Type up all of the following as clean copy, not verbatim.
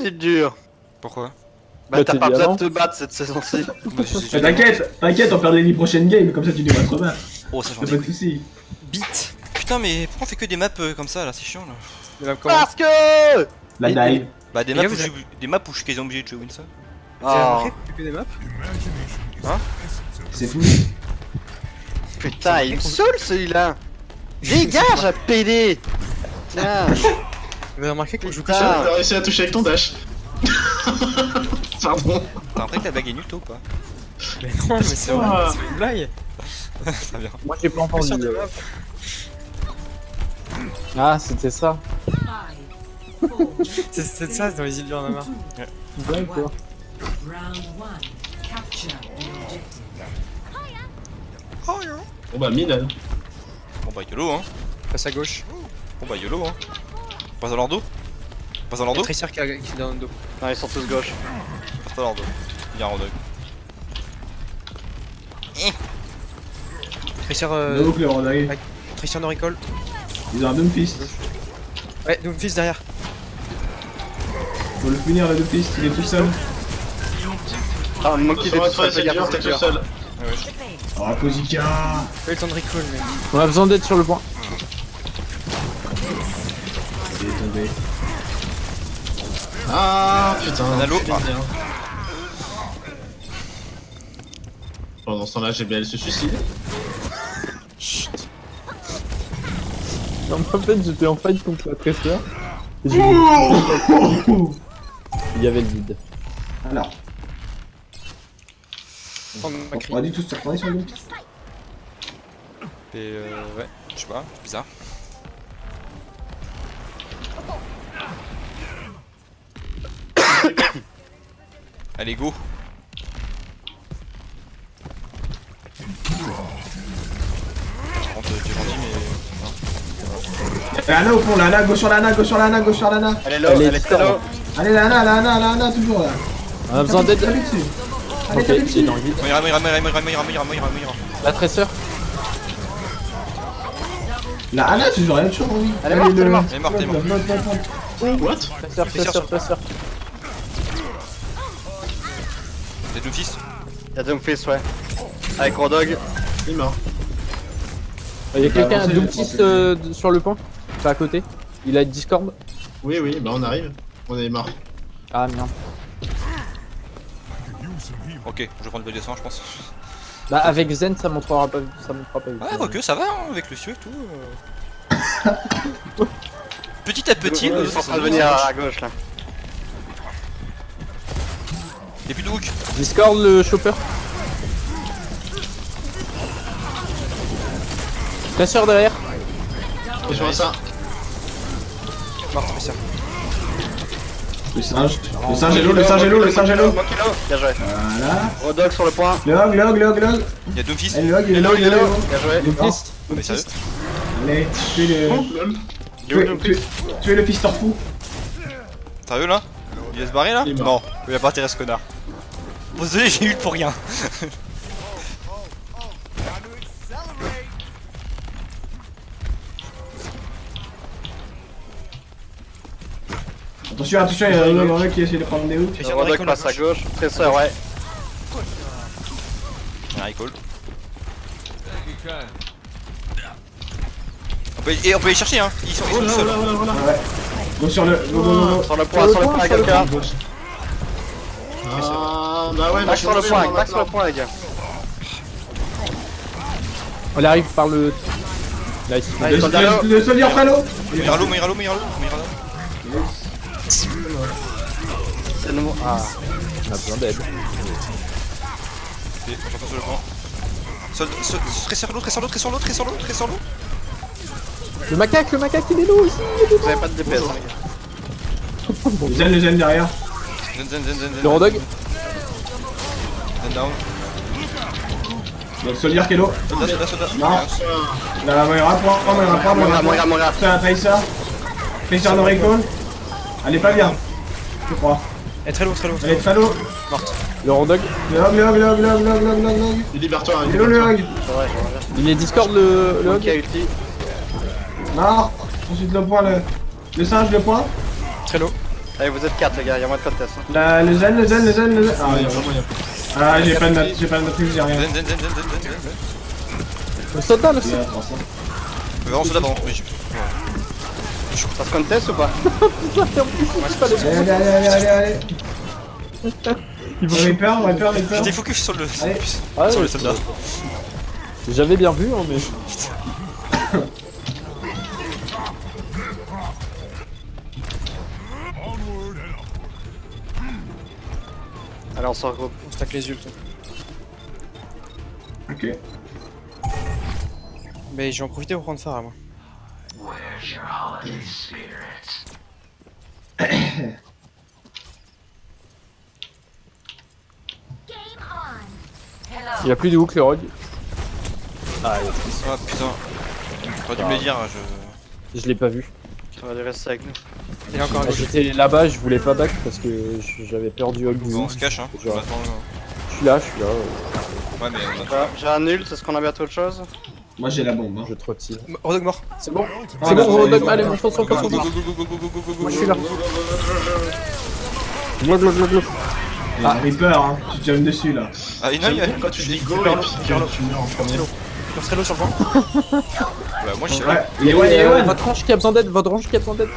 C'est dur. Pourquoi? Bah Bah, t'as t'es pas dit besoin avant. de te battre cette saison-ci. Mais t'inquiète, on perd les 10 prochaines games, comme ça tu devras te rebattre. Oh, ça j'en Y'a ai. pas de soucis. Bite. Putain, mais pourquoi on fait que des maps comme ça là? C'est chiant là. Il va comment Parce que La dive. Bah, des Les maps, gars, où vous je, des maps où je suis quasiment obligé de jouer win ça. Vous avez Oh, remarqué que des maps C'est fou. putain, il me saoule celui-là. Dégage à PD. Tiens. Vous avez remarqué qu'on joue que Putain. ça T'as réussi à toucher avec ton dash. Pardon. T'as l'impression que la blague est nulle toi ou pas? Mais non, mais c'est vrai, Ah. c'est une blague. Très bien. Moi j'ai pas Pas sûr entendu. de map. Ah, c'était ça. C'est ça dans les îles du Ranamar. Blague, quoi. Round one. Capture the objective. Bon bah mid. Bon bah YOLO hein. Passe à gauche. Bon bah YOLO hein. Passe dans leur dos. Passe dans leur Il y a dos. Tracer qui est dans le dos. Non, ils sont tous gauche. Passe dans leur dos. Il y a un rodog. Tracer, No clear on arrive. Tracer no recall. Ils ont un Doomfist. Ouais, Doomfist derrière. Faut le finir le Doomfist, il est tout seul. Ah, moi qui Sur t'es une fois, c'est dur, t'es tout seul. Oh, Kozika. Pas eu le temps de recall, mec. On a besoin d'être sur le point. Il est tombé. Ah putain. Un halo. je suis bien. Pendant ce temps-là, GBL se suicide. Non, mais en fait, j'étais en fight contre la tresseur. Et j'ai- Il y avait le vide. Alors, Prendre ma on cri. va du tout se retourner sur le Doomfist. Et ouais, je sais pas, bizarre. Allez go. Par contre j'ai grandi mais... Lana au fond, Lana, gauche sur Lana, gauche sur Lana, gauche sur Lana. Elle est low, Elle est elle est très low. Allez, Lana, toujours là. On a besoin d'aide. Allez dessus. Allez, Ok, tape il est dessus. dans le vide. Moira. La tresseur. Lana, toujours la même chose, oui. Elle est morte, elle est morte. Elle est morte, elle est morte. What? Tresseur. T'es Doomfist. Y'a Doomfist, ouais. Avec Rodog. Il est mort. Il y a quelqu'un, avancé, Doomfist je crois sur le pont. Pas à côté. Il a Discord. Oui, oui, bah on arrive. On est mort. Ah merde. Ok, je vais prendre le dessin je pense. Bah avec Zen ça montrera pas vite. Ouais, quoique ça va hein, avec le cieux et tout. Petit à petit, Ils sont en train de venir à gauche là. Y'a plus de hook. Discord le chopper. Tresseur derrière. Et je vois ça. Mort, Tracer. Le singe est low, le singe est low. Bien joué. Voilà. Rodog sur le point. Log. Y'a Doomfist. Allez, log, il est Il est low, low, il est low. Bien joué. Doomfist. Mais sérieux. Allez, tuez le. Il est où, Doomfist? Tuez le pisteur fou. Sérieux là? Il va se barrer là? Il est Non, mort. il va pas atterrir ce connard. Désolé, j'ai eu pour rien. Attention, il y a un mec qui essaie de prendre des hooks. Tracer no Rodog recall passe à gauche. Tresseur, ouais. Un recall. On peut les chercher hein, ils sont Oh tout là, seuls. voilà. Ouais. Go sur le. Go. Sur le point, à quelqu'un. Ah, bah ouais, Max sur le point, Max sur le point, les gars. On arrive par le. Là ici. Allez, Soldier. Le soldier fralo. Miralo. C'est le nouveau. Ah. On a besoin d'aide. Ok, j'entends sur le point. Tresseur l'eau. Le macaque il est low aussi. Vous avez pas de DPS, hein, les gars. Le zen derrière. Zen. Le Rodog. Zen down. Il y a le soldier qui est low. Soldat. Non. La Moira, prends. Moira. C'est un Tracer. Tracer no recall. Elle est pas bien. Je crois. Elle est très low. Elle est très low. Le Rodog. Log. Libère-toi, Il est low le log. Il est Discord le Ok, Hog. ulti. Mort. Ensuite le point, le singe, le point. Très low. Allez, vous êtes 4 les gars, y'a moins de contest. Hein. Le zen. Ah, Ah, y'a pas moyen. ah j'ai pas de note, j'ai rien. Zen. Le soldat, le Il y soldat. a 300. Vraiment ceux d'avant, oui. Ça se contest ou pas? Allez. Reaper. J'étais focus sur le Allez. Ah, sur ouais, le soldat. J'avais bien vu, hein, mais. Allez, on se regroupe. On stack les ults. Ok. Mais je vais en profiter pour prendre phare à moi. Il a plus de hook, le rogue. Ah, Ah putain. T'aurais dû me le dire, je l'ai pas vu. Tu vas aller rester avec nous. Il y a encore un Ah, gauche. J'étais là-bas, je voulais pas back parce que j'avais peur du hog du Bon, on hook. se cache hein. On Genre, attend. je suis là. Ouais mais on attend. Voilà, j'ai un ult, est-ce qu'on a bientôt autre chose? Moi j'ai la bombe. Hein. Je trottine. Rodog mort. C'est bon. Ah, C'est bah, bon, allez, Rodog, go, allez, go, on fonce, on fonce, on fonce. Moi, je suis là. Glou. Ah, Reaper, hein. Tu te jumps dessus là. Ah une œil Quand tu dis go et puis tu meurs en premier. On serait low sur le point. Bah moi je suis Ouais, là. il est one. Votre range qui a besoin d'aide, votre range qui a besoin d'aide.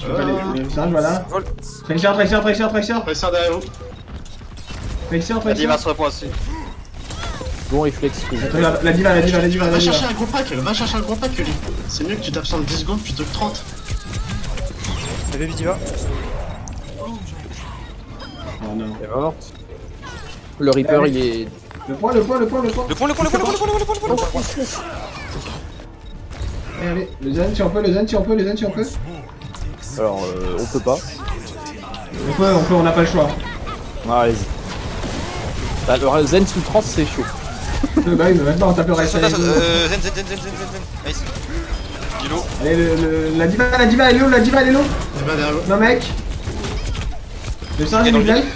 Je peux pas les singes, voilà. Vol. Tracer. Presseur derrière vous. La diva se reprend aussi. Bon réflexe que j'ai. La diva. Va chercher un gros pack, lui. C'est mieux que tu t'absentes 10 secondes plutôt que 30. La baby diva. Oh non. Elle va morte. Le Reaper, il est. Le point. Le point. Allez, le zen si on peut. Alors, on peut pas. On peut, on n'a pas le choix. Ah, vas-y. Bah, le Zen sous trans, c'est chaud. Bah oui, mais maintenant on tape le reste. Zen. Nice. Yellow. Allez, la diva elle est low, C'est pas derrière vous. Non mec. Le singe il dans est le life.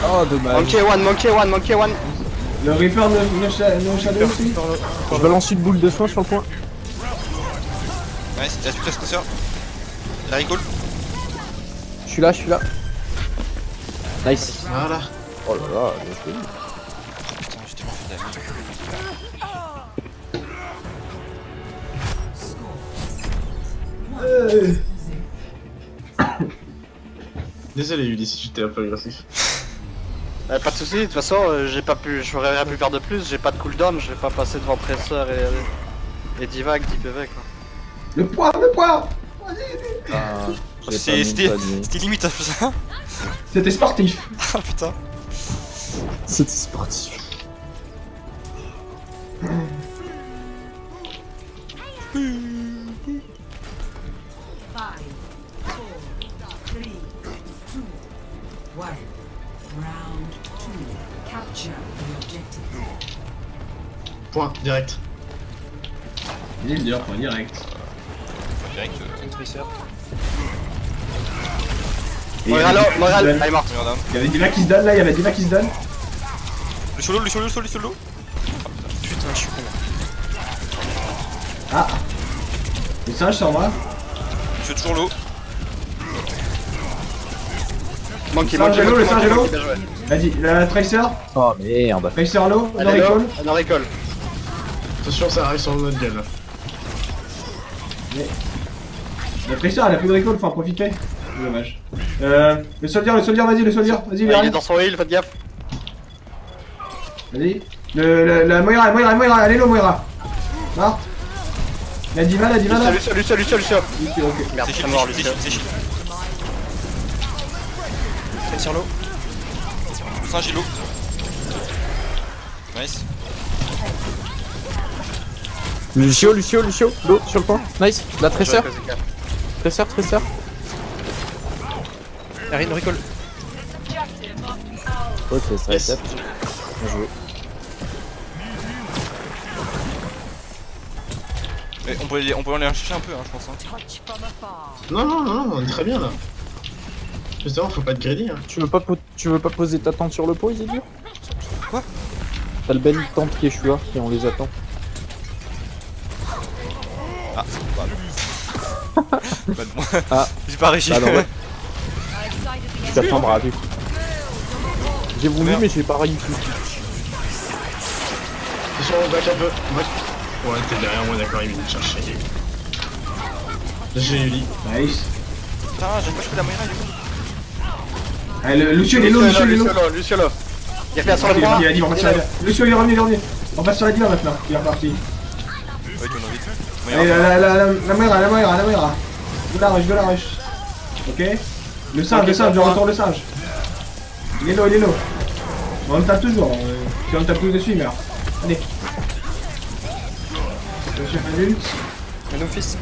Oh, dommage. Monkey one. Le Reaper no shadow aussi. Je balance une boule de soin sur le point. Nice. Il reste plus que stresseur. Il a recall. Je suis là. Nice. Voilà. Oh là là, bien joué. Putain, j'ai tellement fait de la merde. Désolé Ulysse si j'étais un peu agressif. Pas de soucis, de toute façon, j'aurais rien pu faire de plus, j'ai pas de cooldown, je vais pas passer devant Tracer et Diva avec 10 PV quoi. Le poids. C'était limite un peu ça. C'était sportif. Ah putain. C'était sportif. Five, 4, 3, 2, 1. Round 2. Capture the objective. Point, direct. Il est le dur, point direct. Direct. Une tracer. Moral, elle est morte. Merde. Il y avait Diva qui se donne là, Le solo. Putain, je suis con. Ah. Le singe sur moi. Je suis toujours low. Monkey, Le singe est low. bien joué. Vas-y, la Tracer. Oh merde. Tracer low, Elle no est low, recall. elle en recall. Attention, ça arrive sur notre gueule là. La Tracer elle a plus de recall, faut en profiter. C'est dommage. Le soldier, vas-y, Il est viens. dans son heal, faites gaffe. Vas-y. La Moira, elle est low, Moira. Morte. La diva là. Lucio. Ok. Merde, C'est c'est mort, shield. Lucio. C'est shield. Tracer low. Singe low. Nice. Lucio, l'eau sur le point. Nice. La Tracer. Tracer. Erin recall. Ok, ça Yes. accepte. Bien joué. Mais on peut aller chercher un peu, hein, je pense. Hein. Non, on est très bien là. Justement, faut pas être greedy. Hein. Tu veux pas poser ta tente sur le pot, Isildur? Quoi? T'as le belle tente qui est chouard et on les attend. Ah, bah. Bah non. Ah. J'ai pas réussi. Bah non, ouais. Tu t'attendras du coup. J'ai voulu, Merde. mais j'ai pas réussi. Attention, on back un peu. Back. Ouais, t'es derrière moi, d'accord, il vient de chercher. J'ai eu lit. Nice. Putain, j'ai pas joué la Moira du coup. Allez, le Lucio, il est low, Lucio, il est low. Luciolo. Il revient sur le Il droit. a dit, on passe sur la diva. Lucio, il est revenu, il est revenu. On passe sur la diva maintenant, il est reparti. Ouais, tu m'en vite. Allez, la Moira. De la rush. Ok. Le singe, je retourne le singe. Il est low. On le tape toujours. Si on le tape tout dessus, il meurt. Allez. Je cherche un ult. Un fils.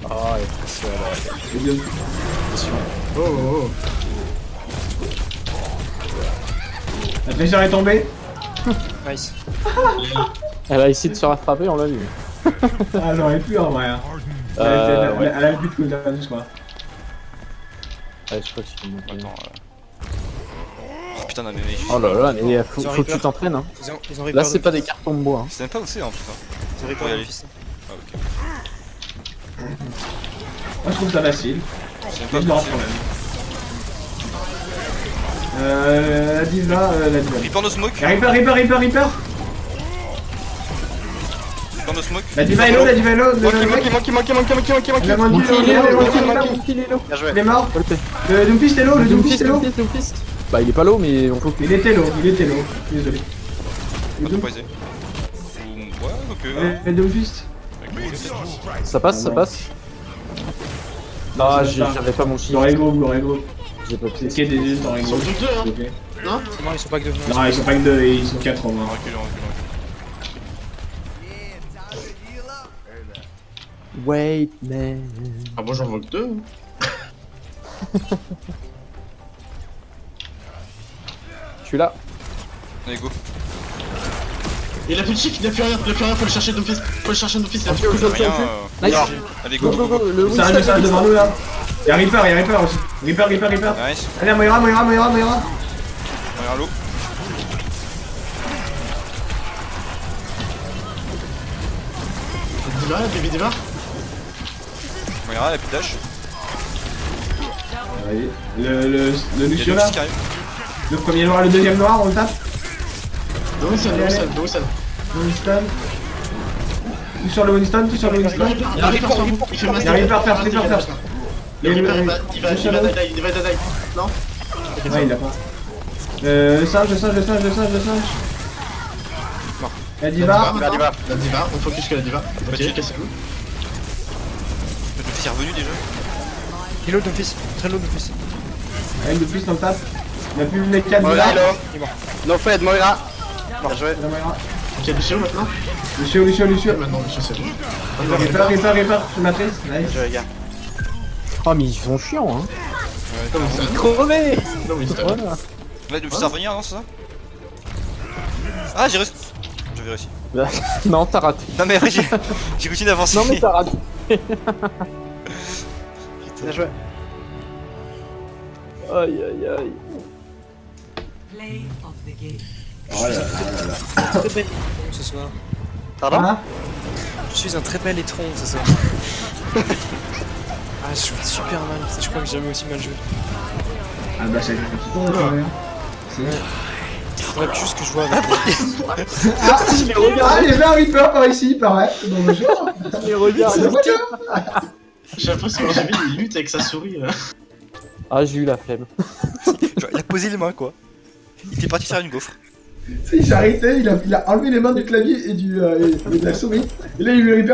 Ah, il est très Et deux. Oh. La Tracer est tombée. Nice. Elle a essayé de se rattraper, on l'a vu. Ah, j'aurais pu en vrai. Hein. Ouais. Elle a plus de cooldown, je crois. Ouais, je crois que c'est bon. Attends. Oh putain, non, mais. Oh là là, mais faut Ils ont que tu Reaper. t'entraînes. Hein. Ils ont Là, Reaper c'est de pas des fils. cartons de bois. Hein. C'est même pas où c'est en plus. Hein. Ils ont Reaper Faut y de aller. fils. Ah, ok. Moi, je trouve ça facile. C'est même Mais je pas le possible. reprends même. La diva. Reaper no smoke. Reaper. Reaper no smoke. La diva est low, le mec. Monkey. La Monkey, il est low. Bien joué. Il est mort. Faut le paix. Le Doomfist est low, le Doomfist est low. Doomfist. Bah, il est pas low, mais on peut. Il était low. Désolé. Le Pas trop Doom- poisé. Ouais, ok. Le Doomfist. Ça passe. Non, j'avais pas mon shield. J'aurais gros. J'ai pas C'est pu. qui est des yeux, t'aurais Ils gros. sont tous deux, hein. Ok. Non? Non, ils sont pas que deux. Non, ils sont pas que deux, ils sont 4 au moins. Reculons. Wait, man. Ah bon, j'en vois que deux. Je suis là. Allez, go. Il a plus de chiffre, il a plus rien, faut le chercher de fils. Il a plus de Rien. Nice. Allez, Go, go. go, go. Le Le singe devant nous là. Y'a Reaper aussi. Reaper. Nice. Allez, Moira. Moira l'eau. Diva, baby Diva. Moira, elle a plus de dash. Allez. Le Il y a Lucio deux là. fils qui arrivent. Le premier noir, le deuxième noir, on le tape. De Winston. Winston. Tout sur le Winston. Il a Reaper sur vous, il fait Il y a Reaper first. Le Reaper, il va die. Non? Ouais, il a pas. Le singe. La diva. La diva, on focus que la diva. Ok, cassez-vous. Le fils est revenu déjà. Il est low de fils. Très low de fils. Avec le plus dans le tap. Il a plus le mec 4 Moira, diva. hello. No fed, Moira. Bien joué. La Moira. Ok, Lucio maintenant. Lucio. Maintenant, Lucio, c'est bon. Reaper. Je matrice. Bien Nice. joué, les gars. Oh, mais ils sont chiants, hein. Comme ça. Crevé. Non, Winston. Voilà. Là, le fils à revenir, non, c'est ça? Ah, j'ai réussi. J'avais réussi. Non, t'as raté. Non, mais j'ai continué d'avancer. Non, mais t'as raté. Bien joué. Aïe. Play of the game. Très belle ce soir. Pardon? Hein? Je suis un très bel étron ce soir. Ah, je joue super mal. Je crois que j'ai jamais aussi mal joué. Ah bah c'est un petit peu quand même. Faudrait juste que je vois avec. Ah, il y avait un Reaper par ici, pareil. Bonjour. Mais regarde. J'ai l'impression que j'ai vu il lutte avec sa souris. Ah, j'ai eu la flemme. Genre, il a posé les mains, quoi. Il était parti faire une gaufre. Il s'est arrêté, il a enlevé les mains du clavier et de la souris. Et là il a eu le Reaper